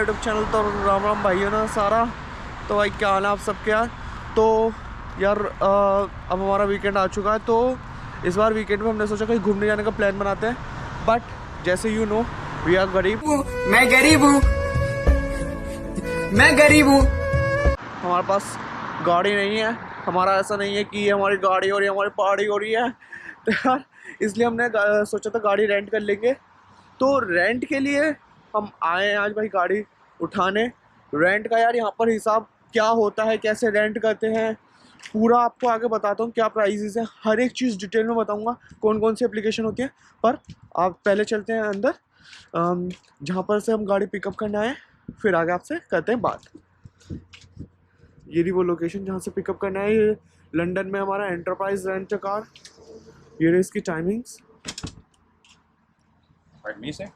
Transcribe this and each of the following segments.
YouTube channel. तो राम राम भाइयों ना सारा। तो भाई क्या हाल है आप सबके यार। तो यार अब हमारा वीकेंड आ चुका है, तो इस बार वीकेंड में हमने सोचा कहीं घूमने जाने का प्लान बनाते हैं। बट जैसे यू नो वी आर गरीब, मैं गरीब हूँ। हमारे पास गाड़ी नहीं है। हमारा ऐसा नहीं है कि हमारी गाड़ी हो रही है, हमारी पहाड़ी हो रही है। तो यार इसलिए हमने सोचा था गाड़ी रेंट कर लेंगे। तो रेंट के लिए हम आए हैं आज भाई गाड़ी उठाने। रेंट का यार यहाँ पर हिसाब क्या होता है, कैसे रेंट करते हैं, पूरा आपको आगे बताता हूँ क्या प्राइसेस है, हर एक चीज़ डिटेल में बताऊँगा कौन कौन सी एप्लीकेशन होती है। पर आप पहले चलते हैं अंदर, जहाँ पर से हम गाड़ी पिकअप करना है, फिर आगे आपसे करते हैं बात। ये रही वो लोकेशन जहाँ से पिकअप करना है। ये लंदन में हमारा एंटरप्राइज रेंट कार। ये रही इसकी timings. Pardon me, sir?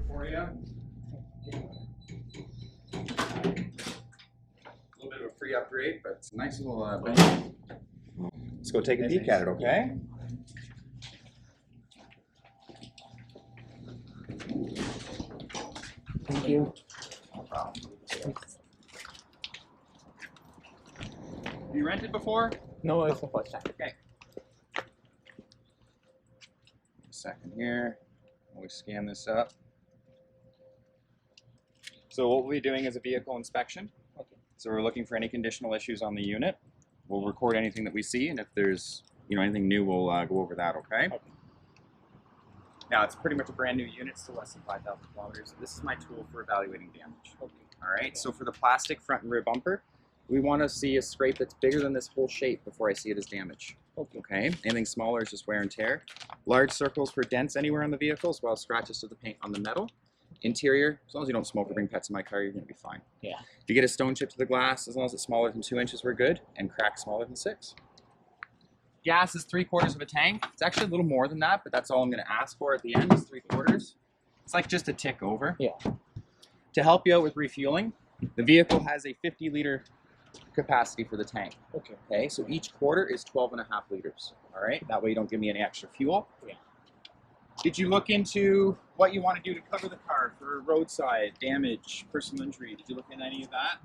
For you. A little bit of a free upgrade, but it's a nice little bench. Let's go take a peek at it, okay? Thank you. No problem. Have you rented before? No, it's the first time. Okay. A second here. We scan this up. So what we'll be doing is a vehicle inspection. Okay. So we're looking for any conditional issues on the unit. We'll record anything that we see, and if there's anything new, we'll go over that. Okay. Okay. Now it's pretty much a brand new unit, still less than 5,000 kilometers. This is my tool for evaluating damage. Okay. All right. So for the plastic front and rear bumper, we want to see a scrape that's bigger than this whole shape before I see it as damage. Okay. Okay. Anything smaller is just wear and tear. Large circles for dents anywhere on the vehicle, as well as scratches to the paint on the metal. Interior, as long as you don't smoke or bring pets in my car, you're going to be fine. Yeah. If you get a stone chip to the glass, as long as it's smaller than 2 inches, we're good, and cracks smaller than 6. Gas is 3/4 of a tank. It's actually a little more than that, but that's all I'm going to ask for at the end is 3/4. It's like just a tick over. Yeah. To help you out with refueling, the vehicle has a 50-liter capacity for the tank. Okay. Okay, so each quarter is 12.5 liters. All right, that way you don't give me any extra fuel. Yeah. Did you look into what you want to do to cover the car for roadside damage, personal injury? Did you look into any of that?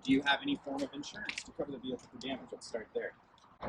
Do you have any form of insurance to cover the vehicle for damage? Let's start there.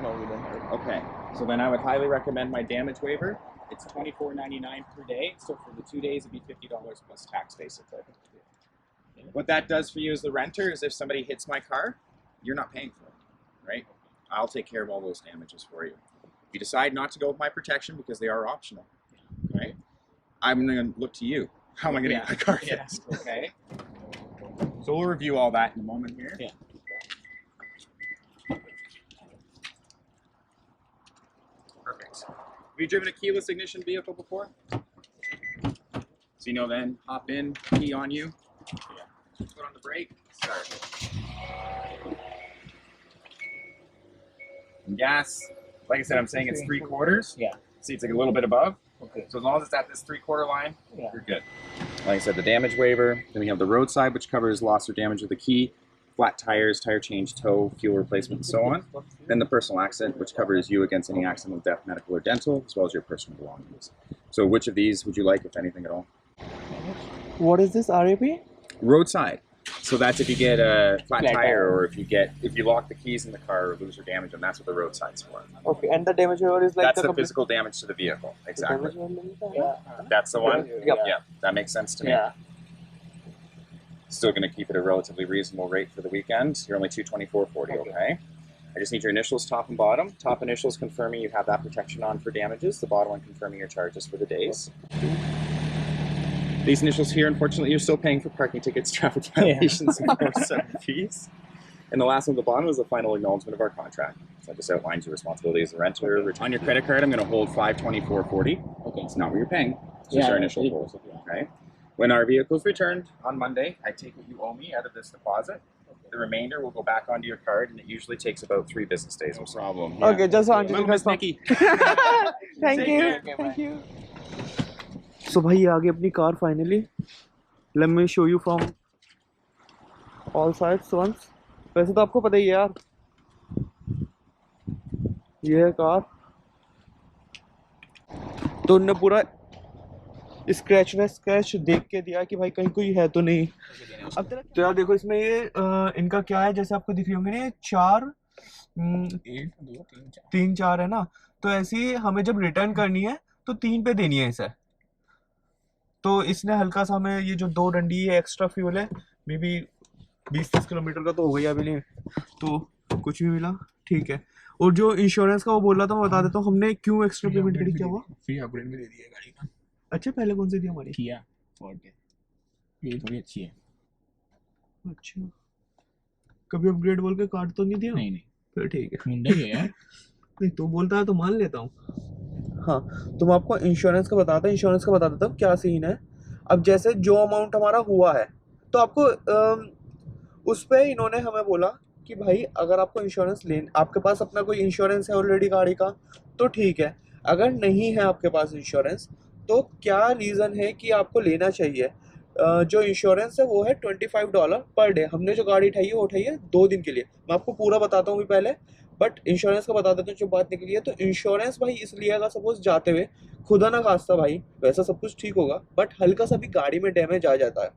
No, we don't have it. Okay, so then I would highly recommend my damage waiver. It's $24.99 per day, so for the 2 days it'd be $50 plus tax, basically. What that does for you as the renter is if somebody hits my car, you're not paying for it, right? I'll take care of all those damages for you. If you decide not to go with my protection because they are optional, right? I'm going to look to you. How am I going to get my car fixed? Okay. So we'll review all that in a moment here. Yeah. Perfect. Have you driven a keyless ignition vehicle before? So you know then, hop in, key on you. Yeah. Put on the brake, start. And gas, like I said, I'm saying it's 3/4. Yeah. See, it's like a little bit above. Okay. So as long as it's at this 3/4 line, Yeah. you're good. Like I said, the damage waiver. Then we have the roadside, which covers loss or damage of the key, flat tires, tire change, tow, fuel replacement, and so on. Then the personal accident, which covers you against any accidental death, medical or dental, as well as your personal belongings. So which of these would you like, if anything at all? What is this RAP? Roadside. So that's if you get a flat Flat tire, tire. or if you lock the keys in the car or lose or damage them, that's what the roadside's for. Okay, and the damage waiver is like That's the complete- physical damage to the vehicle. the Exactly. damage waiver? Yeah. That's the one? Yep. Yeah, that makes sense to me. Yeah. Still going to keep it a relatively reasonable rate for the weekend. You're only $224.40, okay? I just need your initials, top and bottom. Top initials confirming you have that protection on for damages. The bottom one confirming your charges for the days. These initials here, unfortunately, you're still paying for parking tickets, traffic violations, and 407 fees. And the last one at the bottom is the final acknowledgement of our contract. So that just outlines your responsibility as a renter. On your credit card, I'm going to hold $524.40. Okay. It's not what you're paying. It's just our initial hold. Okay. When our vehicle is returned on Monday, I take what you owe me out of this deposit. The remainder will go back onto your card, and it usually takes about 3 business days. No problem. Yeah. Okay, just wanted to Little Miss confirm. Nikki. Thank Take you. care. Okay, Thank you. So भाई ये आ गई अपनी car finally. Let me show you from all sides once. वैसे तो आपको पता ही है यार, ये है कार। तो उनने पूरा स्क्रैच देख के दिया कि भाई कहीं कोई है तो नहीं। अब तो यार देखो इसमें ये इनका क्या है, जैसे आपको दिख रही होंगे ना ये चार, 3 4 है ना, तो ऐसे ही हमें जब रिटर्न करनी है तो 3 पे देनी है इसे। तो इसने हल्का सा हमें ये जो 2 डंडी है एक्स्ट्रा फ्यूल है, मे बी 20-30 किलोमीटर का तो हो गया अभी नहीं, तो कुछ भी मिला ठीक है। और जो इंश्योरेंस का वो बोल रहा था मैं बता देता हूँ, हमने क्यों एक्स्ट्रा पेमेंट करी, क्या हुआ? फ्री अपग्रेड में दे दिया गाड़ी का। अच्छा पहले कौन सी थी हमारी? किया फोर्टे, ये थोड़ी अच्छी है। अच्छा कभी अपग्रेड बोल के कार्ड तो नहीं दिया? नहीं फिर ठीक है। मुंडा ही है यार। नहीं तो बोलता है तो मान लेता हूँ। हाँ तो मैं आपको इंश्योरेंस का बताता हूँ, इंश्योरेंस का बता देता हूँ क्या सीन है। अब जैसे जो अमाउंट हमारा हुआ है तो आपको उस पर इन्होंने हमें बोला कि भाई अगर आपको इंश्योरेंस आपके पास अपना कोई इंश्योरेंस है ऑलरेडी गाड़ी का तो ठीक है, अगर नहीं है आपके पास इंश्योरेंस तो क्या रीज़न है कि आपको लेना चाहिए। जो इंश्योरेंस है वो है $25 पर डे। हमने जो गाड़ी उठाई है वो उठाई है 2 दिन के लिए। मैं आपको पूरा बताता हूँ भी पहले, बट इंश्योरेंस का बता देता हूँ जो बात निकली है। तो इंश्योरेंस भाई इसलिए अगर सपोज जाते हुए खुदा ना खास्ता भाई वैसा सब कुछ ठीक होगा बट हल्का सा भी गाड़ी में डैमेज आ जाता है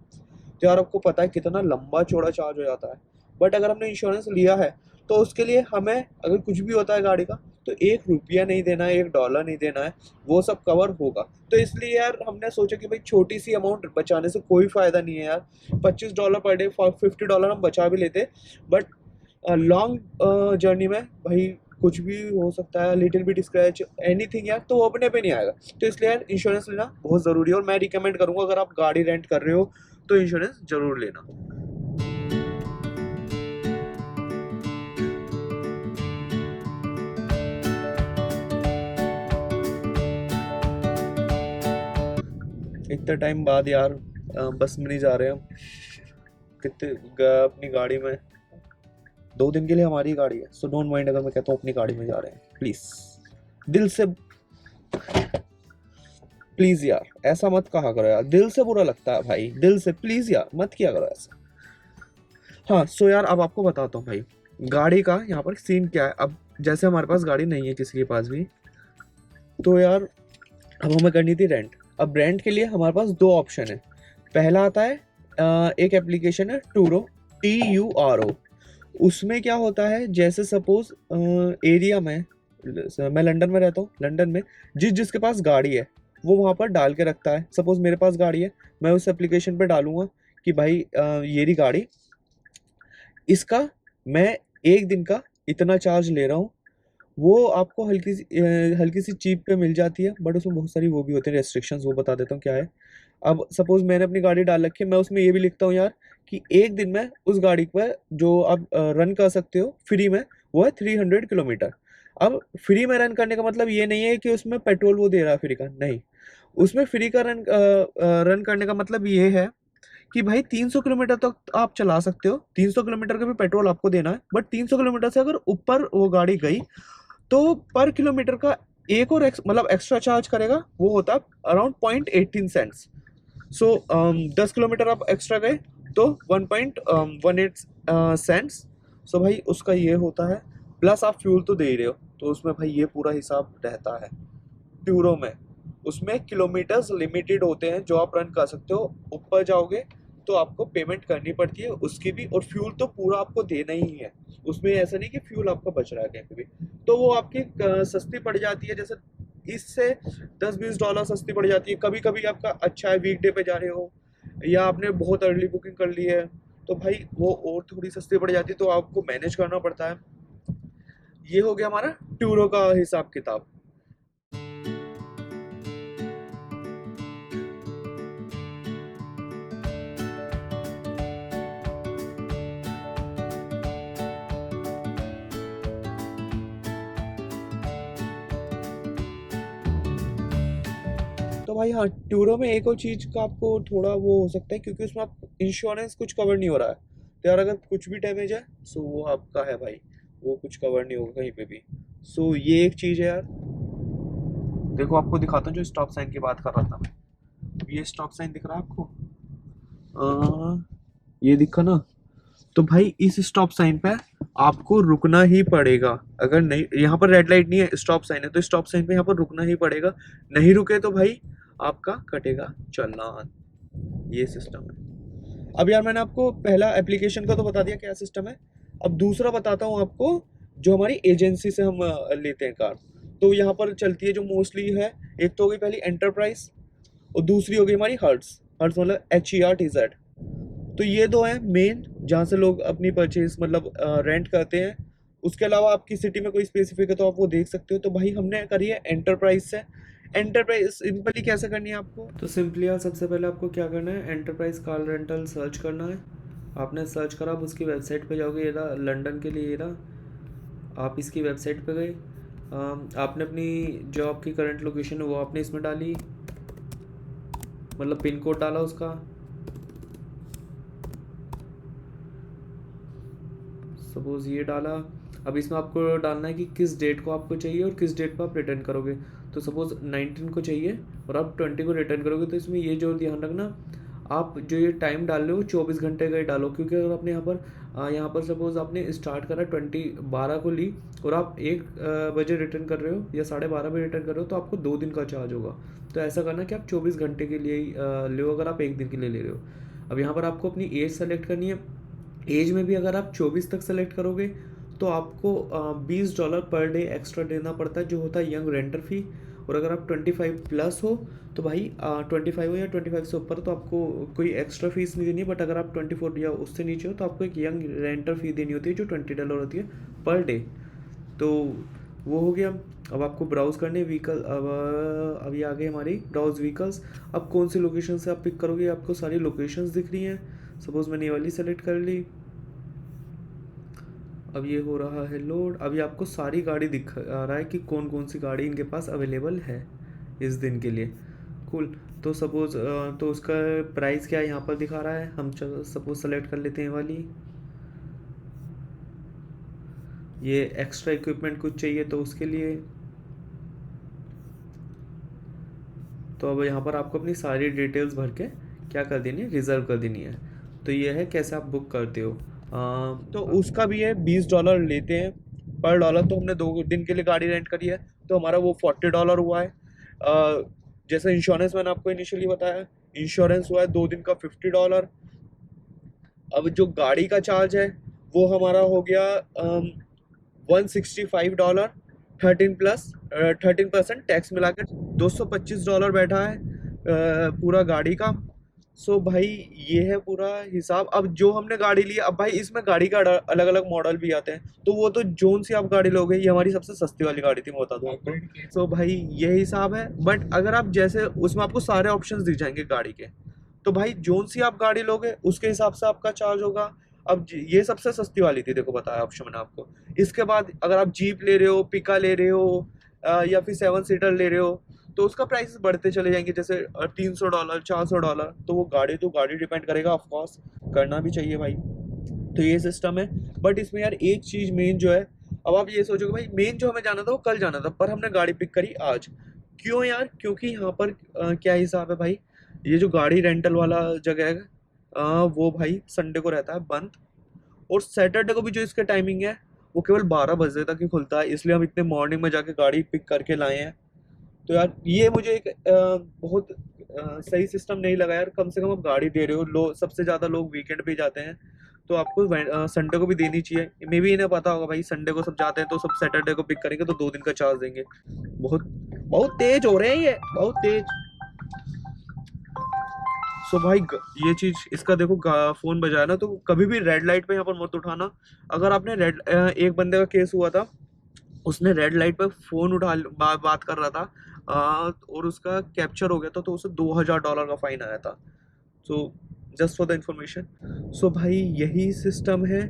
तो यार आपको पता है कितना लंबा चौड़ा चार्ज हो जाता है। बट अगर हमने इंश्योरेंस लिया है तो उसके लिए हमें अगर कुछ भी होता है गाड़ी का तो ₹1 नहीं देना है, $1 नहीं देना है, वो सब कवर होगा। तो इसलिए यार हमने सोचा कि भाई छोटी सी अमाउंट बचाने से कोई फ़ायदा नहीं है यार। $25 पर डे, $50 हम बचा भी लेते, बट लॉन्ग जर्नी में भाई कुछ भी हो सकता है, लिटिल बिट स्क्रैच एनीथिंग यार, तो वो अपने पे नहीं आएगा। तो इसलिए यार इंश्योरेंस लेना बहुत ज़रूरी है और मैं रिकमेंड करूँगा अगर आप गाड़ी रेंट कर रहे हो तो इंश्योरेंस ज़रूर लेना। इतने टाइम बाद यार बस में नहीं जा रहे हम, अपनी गाड़ी में। 2 दिन के लिए हमारी गाड़ी है, सो डोंट माइंड अगर मैं कहता हूँ अपनी गाड़ी में जा रहे हैं, प्लीज दिल से प्लीज यार ऐसा मत कहा करो यार, दिल से बुरा लगता है भाई, दिल से प्लीज यार मत किया करो ऐसा। हाँ सो यार अब आपको बताता हूँ भाई गाड़ी का यहाँ पर सीन क्या है। अब जैसे हमारे पास गाड़ी नहीं है किसी के पास भी, तो यार अब हमें करनी थी रेंट। अब रेंट के लिए हमारे पास 2 ऑप्शन है। पहला आता है एक एप्लीकेशन है टूरो, TURO। उसमें क्या होता है जैसे सपोज एरिया में, मैं लंदन में रहता हूँ, लंदन में जिसके पास गाड़ी है वो वहाँ पर डाल के रखता है। सपोज मेरे पास गाड़ी है, मैं उस एप्लीकेशन पे डालूंगा कि भाई ये रही गाड़ी, इसका मैं 1 दिन का इतना चार्ज ले रहा हूँ। वो आपको हल्की सी चीप पे मिल जाती है बट उसमें बहुत सारी वो भी होते हैं रेस्ट्रिक्शंस, वो बता देता हूँ क्या है। अब सपोज मैंने अपनी गाड़ी डाल रखी है, मैं उसमें ये भी लिखता हूँ यार कि 1 दिन में उस गाड़ी पर जो आप रन कर सकते हो फ्री में वो है 300 किलोमीटर। अब फ्री में रन करने का मतलब ये नहीं है कि उसमें पेट्रोल वो दे रहा है फ्री का, नहीं। उसमें फ्री का रन करने का मतलब ये है कि भाई 300 किलोमीटर तक आप चला सकते हो, 300 किलोमीटर का भी पेट्रोल आपको देना है, बट 300 किलोमीटर से अगर ऊपर वो गाड़ी गई तो पर किलोमीटर का एक और मतलब एक्स्ट्रा चार्ज करेगा, वो होता है अराउंड 0.18 सेंट्स। सो 10 किलोमीटर आप एक्स्ट्रा गए तो 1.18 सेंट्स। सो भाई उसका ये होता है, प्लस आप फ्यूल तो दे ही रहे हो, तो उसमें भाई ये पूरा हिसाब रहता है ट्यूरो में। उसमें किलोमीटर्स लिमिटेड होते हैं जो आप रन कर सकते हो, ऊपर जाओगे तो आपको पेमेंट करनी पड़ती है उसकी भी, और फ्यूल तो पूरा आपको देना ही है। उसमें ऐसा नहीं कि फ्यूल आपका बच रहा है कहीं पे भी, तो वो आपकी सस्ती पड़ जाती है। जैसे इससे $10-20 सस्ती पड़ जाती है। कभी कभी आपका अच्छा है वीकडे पे जा रहे हो या आपने बहुत अर्ली बुकिंग कर ली है तो भाई वो और थोड़ी सस्ती पड़ जाती है, तो आपको मैनेज करना पड़ता है। ये हो गया हमारा टूरों का हिसाब किताब। तो भाई हाँ टूरो में एक और चीज़ का आपको थोड़ा वो हो सकता है क्योंकि उसमें आप इंश्योरेंस कुछ कवर नहीं हो रहा है, तो यार अगर कुछ भी डैमेज है सो वो आपका है भाई, वो कुछ कवर नहीं होगा कहीं पे भी। सो ये एक चीज़ है यार। देखो आपको दिखाता हूँ जो स्टॉप साइन की बात कर रहा था मैं, ये स्टॉप साइन दिख रहा है आपको, ये दिखा ना, तो भाई इस स्टॉप साइन पे आपको रुकना ही पड़ेगा। अगर नहीं, यहाँ पर रेड लाइट नहीं है, स्टॉप साइन है, तो स्टॉप साइन पे यहाँ पर रुकना ही पड़ेगा। नहीं रुके तो भाई आपका कटेगा चालान। ये सिस्टम है। अब यार मैंने आपको पहला एप्लीकेशन का तो बता दिया क्या सिस्टम है। अब दूसरा बताता हूँ आपको, जो हमारी एजेंसी से हम लेते हैं कार। तो यहाँ पर चलती है जो मोस्टली है, एक तो हो गई पहली एंटरप्राइज, और दूसरी हो गई हमारी हर्ट्स। हर्ट्स मतलब HERTZ। तो ये दो हैं मेन, जहाँ से लोग अपनी परचेज मतलब रेंट करते हैं। उसके अलावा आपकी सिटी में कोई स्पेसिफिक है तो आप वो देख सकते हो। तो भाई हमने करी है एंटरप्राइज से। एंटरप्राइज सिंपली कैसे करनी है आपको, तो सिंपली यार सबसे पहले आपको क्या करना है, एंटरप्राइज कार रेंटल सर्च करना है। आपने सर्च करा, आप उसकी वेबसाइट पे जाओगे, ये रहा लंदन के लिए, ये रहा। आप इसकी वेबसाइट पे गए, आपने अपनी जो आपकी करंट लोकेशन है वो आपने इसमें डाली, मतलब पिन कोड डाला उसका। सपोज़ ये डाला। अब इसमें आपको डालना है कि किस डेट को आपको चाहिए और किस डेट को आप रिटर्न करोगे। तो सपोज़ 19 को चाहिए और आप 20 को रिटर्न करोगे, तो इसमें ये जो ध्यान रखना, आप जो ये टाइम डाल रहे हो 24 घंटे का ही डालो। क्योंकि अगर आपने यहाँ पर सपोज़ आपने स्टार्ट करा 12 को ली और आप 1 बजे रिटर्न कर रहे हो या 12:30 बजे रिटर्न कर रहे हो, तो आपको 2 दिन का चार्ज होगा। तो ऐसा करना कि आप 24 घंटे के लिए ही लो, अगर आप 1 दिन के लिए ले रहे हो। अब यहाँ पर आपको अपनी एज सेलेक्ट करनी है। एज में भी अगर आप 24 तक सेलेक्ट करोगे तो आपको $20 पर डे एक्स्ट्रा देना पड़ता है, जो होता है यंग रेंटर फ़ी। और अगर आप 25 प्लस हो तो भाई 25 हो या 25 से ऊपर तो आपको कोई एक्स्ट्रा फीस नहीं देनी है। बट अगर आप 24 या उससे नीचे हो तो आपको एक यंग रेंटर फ़ी देनी होती है, जो $20 होती है पर डे। तो वो हो गया। अब आपको ब्राउज़ करने व्हीकल। अब ये आ गए हमारी ब्राउज़ व्हीकल्स। अब कौन सी लोकेशन से आप पिक करोगे, आपको सारी लोकेशंस दिख रही हैं। सपोज़ मैंने ये वाली सेलेक्ट कर ली। अब ये हो रहा है लोड। अभी आपको सारी गाड़ी दिख रहा है कि कौन कौन सी गाड़ी इनके पास अवेलेबल है इस दिन के लिए। कूल। तो सपोज़ तो उसका प्राइस क्या है यहाँ पर दिखा रहा है। हम सपोज़ सेलेक्ट कर लेते हैं वाली। ये एक्स्ट्रा इक्विपमेंट कुछ चाहिए तो उसके लिए। तो अब यहाँ पर आपको अपनी सारी डिटेल्स भर के क्या कर देनी है, रिज़र्व कर देनी है। तो ये है कैसे आप बुक करते हो। तो उसका भी है, $20 लेते हैं पर डॉलर। तो हमने 2 दिन के लिए गाड़ी रेंट करी है तो हमारा वो $40 हुआ है। जैसे इंश्योरेंस मैंने आपको इनिशियली बताया, इंश्योरेंस हुआ है 2 दिन का $50। अब जो गाड़ी का चार्ज है वो हमारा हो गया $165। 13% टैक्स मिला कर $225 बैठा है पूरा गाड़ी का। सो भाई ये है पूरा हिसाब। अब जो हमने गाड़ी ली, अब भाई इसमें गाड़ी का अलग अलग मॉडल भी आते हैं, तो वो तो जोन सी आप गाड़ी लोगे, ये हमारी सबसे सस्ती वाली गाड़ी थी, मैं बता दूं आपको। सो भाई ये हिसाब है। बट अगर आप जैसे उसमें आपको सारे ऑप्शंस दिख जाएंगे गाड़ी के, तो भाई जोन सी आप गाड़ी लोगे उसके हिसाब से आपका चार्ज होगा। अब ये सबसे सस्ती वाली थी, देखो बताया ऑप्शन मैंने आपको। इसके बाद अगर आप जीप ले रहे हो, पिका ले रहे हो, या फिर 7 सीटर ले रहे हो, तो उसका प्राइस बढ़ते चले जाएंगे, जैसे $300 $400। तो वो गाड़ी तो गाड़ी डिपेंड करेगा, ऑफकोर्स करना भी चाहिए भाई। तो ये सिस्टम है। बट इसमें यार एक चीज़ मेन जो है, अब आप ये सोचोगे भाई मेन जो हमें जाना था वो कल जाना था, पर हमने गाड़ी पिक करी आज। क्यों यार, क्योंकि यहाँ पर क्या हिसाब है भाई, ये जो गाड़ी रेंटल वाला जगह है वो भाई संडे को रहता है बंद। और सैटरडे को भी जो इसका टाइमिंग है वो केवल 12 बजे तक ही खुलता है, इसलिए हम इतने मॉर्निंग में जाके गाड़ी पिक करके लाए हैं। तो यार ये मुझे एक बहुत सही सिस्टम नहीं लगा यार। कम से कम आप गाड़ी दे रहे हो, सबसे ज़्यादा लोग वीकेंड पे जाते हैं, तो आपको संडे को भी देनी चाहिए। मे भी इन्हें पता होगा भाई संडे को सब जाते हैं तो सब सैटरडे को पिक करेंगे तो 2 दिन का चार्ज देंगे। बहुत बहुत तेज हो रहे हैं ये, बहुत तेज। सो भाई ये चीज़ इसका देखो, फ़ोन बजाया ना तो कभी भी रेड लाइट पे यहाँ पर मत उठाना। अगर आपने एक बंदे का केस हुआ था, उसने रेड लाइट पे फ़ोन बात कर रहा था, और उसका कैप्चर हो गया था, तो उसे $2000 का फाइन आया था। So just for the information. So भाई यही सिस्टम है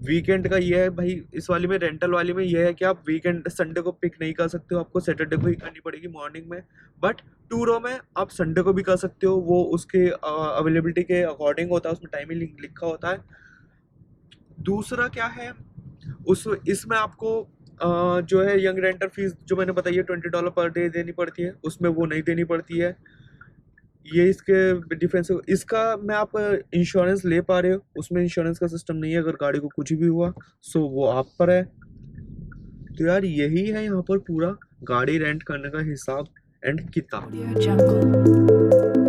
वीकेंड का। ये है भाई इस वाली में, रेंटल वाली में ये है कि आप वीकेंड संडे को पिक नहीं कर सकते हो, आपको सैटरडे को ही करनी पड़ेगी मॉर्निंग में। बट टूरों में आप संडे को भी कर सकते हो, वो उसके अवेलेबिलिटी के अकॉर्डिंग होता है, उसमें टाइमिंग लिखा होता है। दूसरा क्या है, उस इसमें आपको जो है यंग रेंटर फीस जो मैंने बताई है $20 पर डे देनी पड़ती है, उसमें वो नहीं देनी पड़ती है। ये इसके डिफरेंस। इसका मैं आप इंश्योरेंस ले पा रहे हो, उसमें इंश्योरेंस का सिस्टम नहीं है, अगर गाड़ी को कुछ भी हुआ सो वो आप पर है। तो यार यही है यहाँ पर पूरा गाड़ी रेंट करने का हिसाब एंड किताब। Audio Jungle.